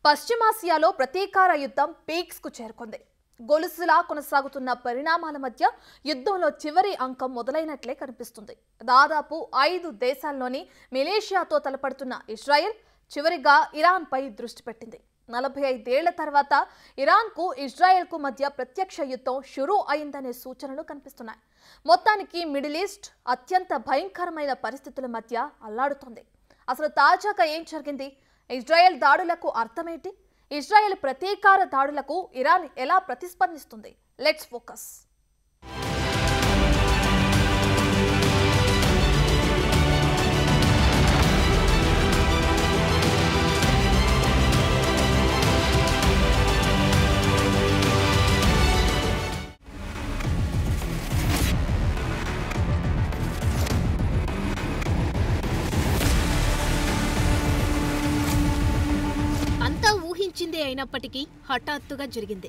పశ్చిమాసియాలో ప్రతీకార యుద్ధం పీక్స్ కు చేరుకుంది. గొలుసులా కొనసాగుతున్న పరిణామాల మధ్య యుద్ధంలో చివరి అంకం మొదలైనట్లే కనిపిస్తుంది. దాదాపు 5 దేశాల్లోని మిలీషియాతో తలపడుతున్న ఇజ్రాయెల్ చివరిగా ఇరాన్పై దృష్టి పెట్టింది. 45 ఏళ్ల తర్వాత ఇరాన్కు ఇజ్రాయెల్కు మధ్య ప్రత్యక్ష యుద్ధం షురూ అయిందనే సూచనలు కనిపిస్తున్నాయి. మొత్తానికి మిడిల్ ఈస్ట్ అత్యంత భయంకరమైన పరిస్థితుల మధ్య అల్లాడుతోంది. అసలు తాజాగా ఏం జరిగింది? ఇజ్రాయెల్ దాడులకు అర్థమేంటి? ఇజ్రాయెల్ ప్రతీకార దాడులకు ఇరాన్ ఎలా ప్రతిస్పందిస్తుంది? Let's focus. ఊహించిందే అయినప్పటికీ హఠాత్తుగా జరిగింది.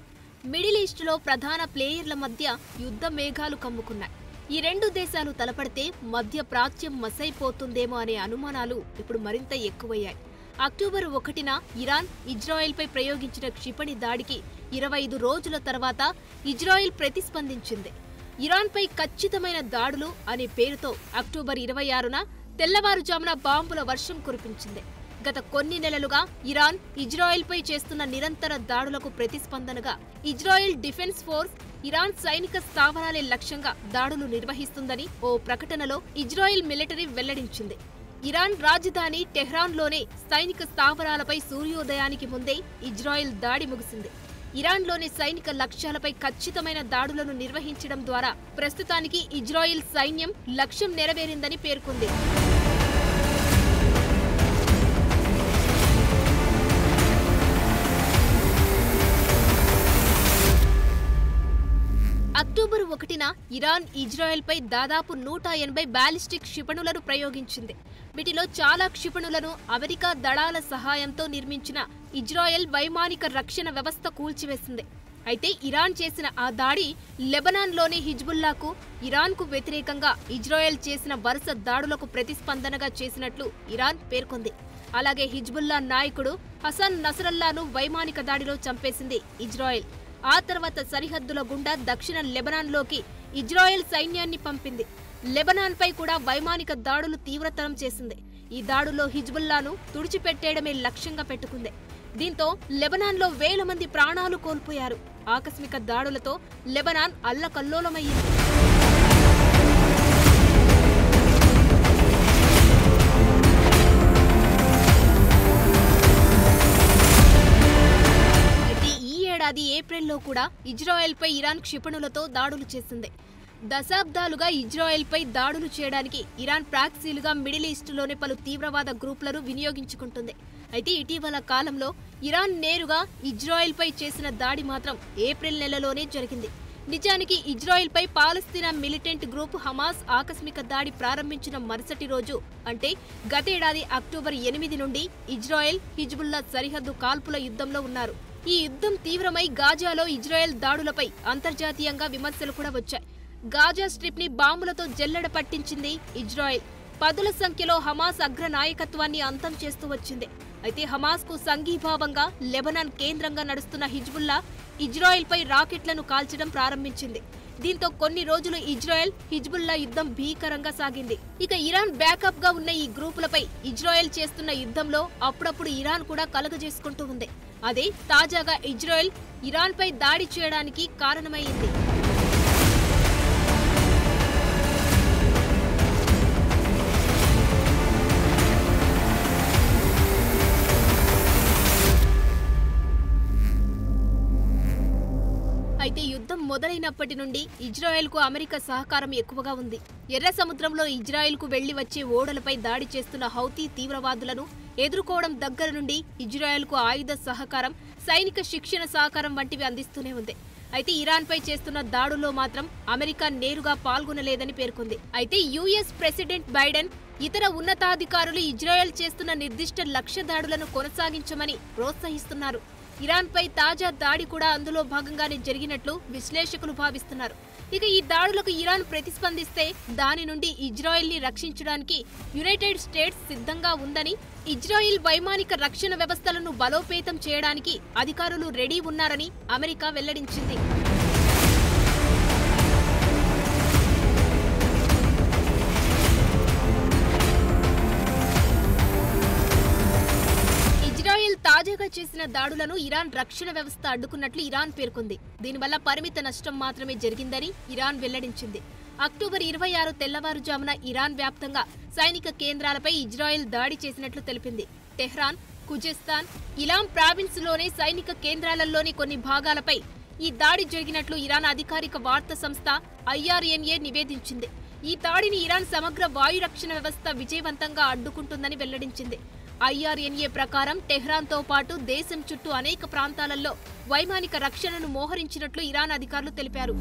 మిడిల్ ఈస్ట్లో ప్రధాన ప్లేయర్ల మధ్య యుద్ధ మేఘాలు కమ్ముకున్నాయి. ఈ 2 దేశాలు తలపడితే మధ్య ప్రాచ్యం మసైపోతుందేమో అనే అనుమానాలు ఇప్పుడు మరింత ఎక్కువయ్యాయి. అక్టోబర్ 1న ఇరాన్ ఇజ్రాయెల్పై ప్రయోగించిన క్షిపణి దాడికి 25 రోజుల తర్వాత ఇజ్రాయెల్ ప్రతిస్పందించింది. ఇరాన్పై ఖచ్చితమైన దాడులు అనే పేరుతో అక్టోబర్ 26న తెల్లవారుజామున బాంబుల వర్షం కురిపించింది. గత కొన్ని నెలలుగా ఇరాన్ ఇజ్రాయెల్పై చేస్తున్న నిరంతర దాడులకు ప్రతిస్పందనగా ఇజ్రాయెల్ డిఫెన్స్ ఫోర్స్ ఇరాన్ సైనిక స్థావరాలే లక్ష్యంగా దాడులు నిర్వహిస్తుందని ఓ ప్రకటనలో ఇజ్రాయెల్ మిలిటరీ వెల్లడించింది. ఇరాన్ రాజధాని టెహ్రాన్లోనే సైనిక స్థావరాలపై సూర్యోదయానికి ముందే ఇజ్రాయెల్ దాడి ముగిసింది. ఇరాన్లోని సైనిక లక్ష్యాలపై ఖచ్చితమైన దాడులను నిర్వహించడం ద్వారా ప్రస్తుతానికి ఇజ్రాయెల్ సైన్యం లక్ష్యం నెరవేరిందని పేర్కొంది. అక్టోబర్ 1న ఇరాన్ ఇజ్రాయెల్పై దాదాపు 180 బాలిస్టిక్ క్షిపణులను ప్రయోగించింది. వీటిలో చాలా క్షిపణులను అమెరికా దళాల సహాయంతో నిర్మించిన ఇజ్రాయెల్ వైమానిక రక్షణ వ్యవస్థ కూల్చివేసింది. అయితే ఇరాన్ చేసిన ఆ దాడి లెబనాన్లోని హిజ్బుల్లాకు ఇరాన్కు వ్యతిరేకంగా ఇజ్రాయెల్ చేసిన వరుస దాడులకు ప్రతిస్పందనగా చేసినట్లు ఇరాన్ పేర్కొంది. అలాగే హిజ్బుల్లా నాయకుడు హసన్ నసరల్లాను వైమానిక దాడిలో చంపేసింది ఇజ్రాయెల్. ఆ తర్వాత సరిహద్దుల గుండా దక్షిణ లెబనాన్లోకి ఇజ్రాయెల్ సైన్యాన్ని పంపింది. లెబనాన్పై కూడా వైమానిక దాడులు తీవ్రతరం చేసింది. ఈ దాడుల్లో హిజ్బుల్లాను తుడిచిపెట్టేయడమే లక్ష్యంగా పెట్టుకుంది. దీంతో లెబనాన్లో వేల మంది ప్రాణాలు కోల్పోయారు. ఆకస్మిక దాడులతో లెబనాన్ అల్లకల్లోలమయ్యింది. ఏప్రిల్లో కూడా ఇజ్రాయెల్పై ఇరాన్ క్షిపణులతో దాడులు చేసింది. దశాబ్దాలుగా ఇజ్రాయెల్పై దాడులు చేయడానికి ఇరాన్ ప్రాక్సీలుగా మిడిల్ ఈస్టులోని పలు తీవ్రవాద గ్రూపులను వినియోగించుకుంటుంది. అయితే ఇటీవల కాలంలో ఇరాన్ నేరుగా ఇజ్రాయెల్పై చేసిన దాడి మాత్రం ఏప్రిల్ నెలలోనే జరిగింది. నిజానికి ఇజ్రాయెల్పై పాలస్తీనా మిలిటెంట్ గ్రూప్ హమాస్ ఆకస్మిక దాడి ప్రారంభించిన మరుసటి రోజు అంటే గతేడాది అక్టోబర్ 8 నుండి ఇజ్రాయెల్ హిజ్బుల్లా సరిహద్దు కాల్పుల యుద్ధంలో ఉన్నారు. ఈ యుద్ధం తీవ్రమై గాజాలో ఇజ్రాయెల్ దాడులపై అంతర్జాతీయంగా విమర్శలు కూడా వచ్చాయి. గాజా స్ట్రిప్ ని బాంబులతో జల్లెడ పట్టించింది ఇజ్రాయెల్. 10ల సంఖ్యలో హమాస్ అగ్ర నాయకత్వాన్ని అంతం చేస్తూ వచ్చింది. అయితే హమాస్ కు సంఘీభావంగా లెబనాన్ కేంద్రంగా నడుస్తున్న హిజ్బుల్లా ఇజ్రాయెల్పై రాకెట్లను కాల్చడం ప్రారంభించింది. దీంతో కొన్ని రోజులు ఇజ్రాయెల్ హిజ్బుల్లా యుద్ధం భీకరంగా సాగింది. ఇక ఇరాన్ బ్యాకప్ గా ఉన్న ఈ గ్రూపులపై ఇజ్రాయెల్ చేస్తున్న యుద్ధంలో అప్పుడప్పుడు ఇరాన్ కూడా కలగజేసుకుంటూ ఉంది. అదే తాజాగా ఇజ్రాయెల్ ఇరాన్పై దాడి చేయడానికి కారణమైంది. అయితే యుద్ధం మొదలైనప్పటి నుండి ఇజ్రాయెల్కు అమెరికా సహకారం ఎక్కువగా ఉంది. ఎర్ర సముద్రంలో ఇజ్రాయెల్కు వెళ్లి వచ్చే ఓడలపై దాడి చేస్తున్న హౌతీ తీవ్రవాదులను ఎదుర్కోవడం దగ్గర నుండి ఇజ్రాయెల్కు ఆయుధ సహకారం, సైనిక శిక్షణ సహకారం వంటివి అందిస్తూనే ఉంది. అయితే ఇరాన్పై చేస్తున్న దాడుల్లో మాత్రం అమెరికా నేరుగా పాల్గొనలేదని పేర్కొంది. అయితే యుఎస్ ప్రెసిడెంట్ బైడెన్ ఇతర ఉన్నతాధికారులు ఇజ్రాయెల్ చేస్తున్న నిర్దిష్ట లక్ష్య దాడులను కొనసాగించమని ప్రోత్సహిస్తున్నారు. ఇరాన్పై తాజా దాడి కూడా అందులో భాగంగానే జరిగినట్లు విశ్లేషకులు భావిస్తున్నారు. ఇక ఈ దాడులకు ఇరాన్ ప్రతిస్పందిస్తే దాని నుండి ఇజ్రాయెల్ని రక్షించడానికి యునైటెడ్ స్టేట్స్ సిద్ధంగా ఉందని, ఇజ్రాయెల్ వైమానిక రక్షణ వ్యవస్థలను బలోపేతం చేయడానికి అధికారులు రెడీ ఉన్నారని అమెరికా వెల్లడించింది. తాజాగా చేసిన దాడులను ఇరాన్ రక్షణ వ్యవస్థ అడ్డుకున్నట్లు ఇరాన్ పేర్కొంది. దీనివల్ల పరిమిత నష్టం మాత్రమే జరిగిందని ఇరాన్ వెల్లడించింది. అక్టోబర్ 26 తెల్లవారుజామున ఇరాన్ వ్యాప్తంగా సైనిక కేంద్రాలపై ఇజ్రాయెల్ దాడి చేసినట్లు తెలిపింది. టెహ్రాన్, ఖుజెస్తాన్, ఇలాం ప్రావిన్స్లోని సైనిక కేంద్రాలలోని కొన్ని భాగాలపై ఈ దాడి జరిగినట్లు ఇరాన్ అధికారిక వార్తా సంస్థ IRNA నివేదించింది. ఈ దాడిని ఇరాన్ సమగ్ర వాయు రక్షణ వ్యవస్థ విజయవంతంగా అడ్డుకుంటుందని వెల్లడించింది. IRNA ప్రకారం టెహ్రాన్తో పాటు దేశం చుట్టూ అనేక ప్రాంతాలలో వైమానిక రక్షణను మోహరించినట్లు ఇరాన్ అధికారులు తెలిపారు.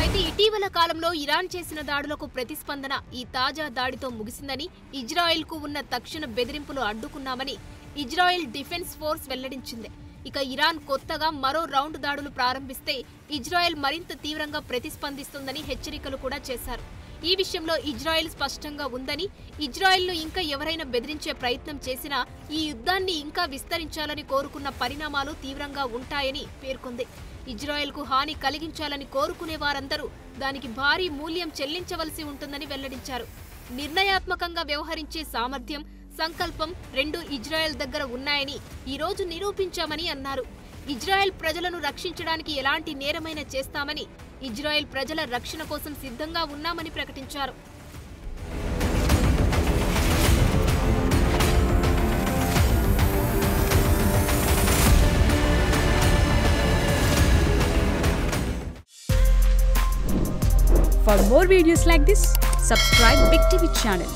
అయితే ఇటీవల కాలంలో ఇరాన్ చేసిన దాడులకు ప్రతిస్పందన ఈ తాజా దాడితో ముగిసిందని, ఇజ్రాయెల్కు ఉన్న తక్షణ బెదిరింపులు అడ్డుకున్నామని ఇజ్రాయెల్ డిఫెన్స్ ఫోర్స్ వెల్లడించింది. ఇక ఇరాన్ కొత్తగా మరో రౌండ్ దాడులు ప్రారంభిస్తే ఇజ్రాయెల్ మరింత తీవ్రంగా ప్రతిస్పందిస్తుందని హెచ్చరికలు కూడా చేశారు. ఈ విషయంలో ఇజ్రాయెల్ స్పష్టంగా ఉందని, ఇజ్రాయెల్ను ఇంకా ఎవరైనా బెదిరించే ప్రయత్నం చేసినా ఈ యుద్ధాన్ని ఇంకా విస్తరించాలని కోరుకున్న పరిణామాలు తీవ్రంగా ఉంటాయని పేర్కొంది. ఇజ్రాయెల్కు హాని కలిగించాలని కోరుకునే వారందరూ దానికి భారీ మూల్యం చెల్లించవలసి ఉంటుందని వెల్లడించారు. నిర్ణయాత్మకంగా వ్యవహరించే సామర్థ్యం, సంకల్పం రెండు ఇజ్రాయెల్ దగ్గర ఉన్నాయని ఈ రోజు నిరూపించామని అన్నారు. ఇజ్రాయెల్ ప్రజలను రక్షించడానికి ఎలాంటి నేరమైనా చేస్తామని, ఇజ్రాయెల్ ప్రజల రక్షణ కోసం సిద్ధంగా ఉన్నామని ప్రకటించారు. For more videos like this, subscribe Big TV channel.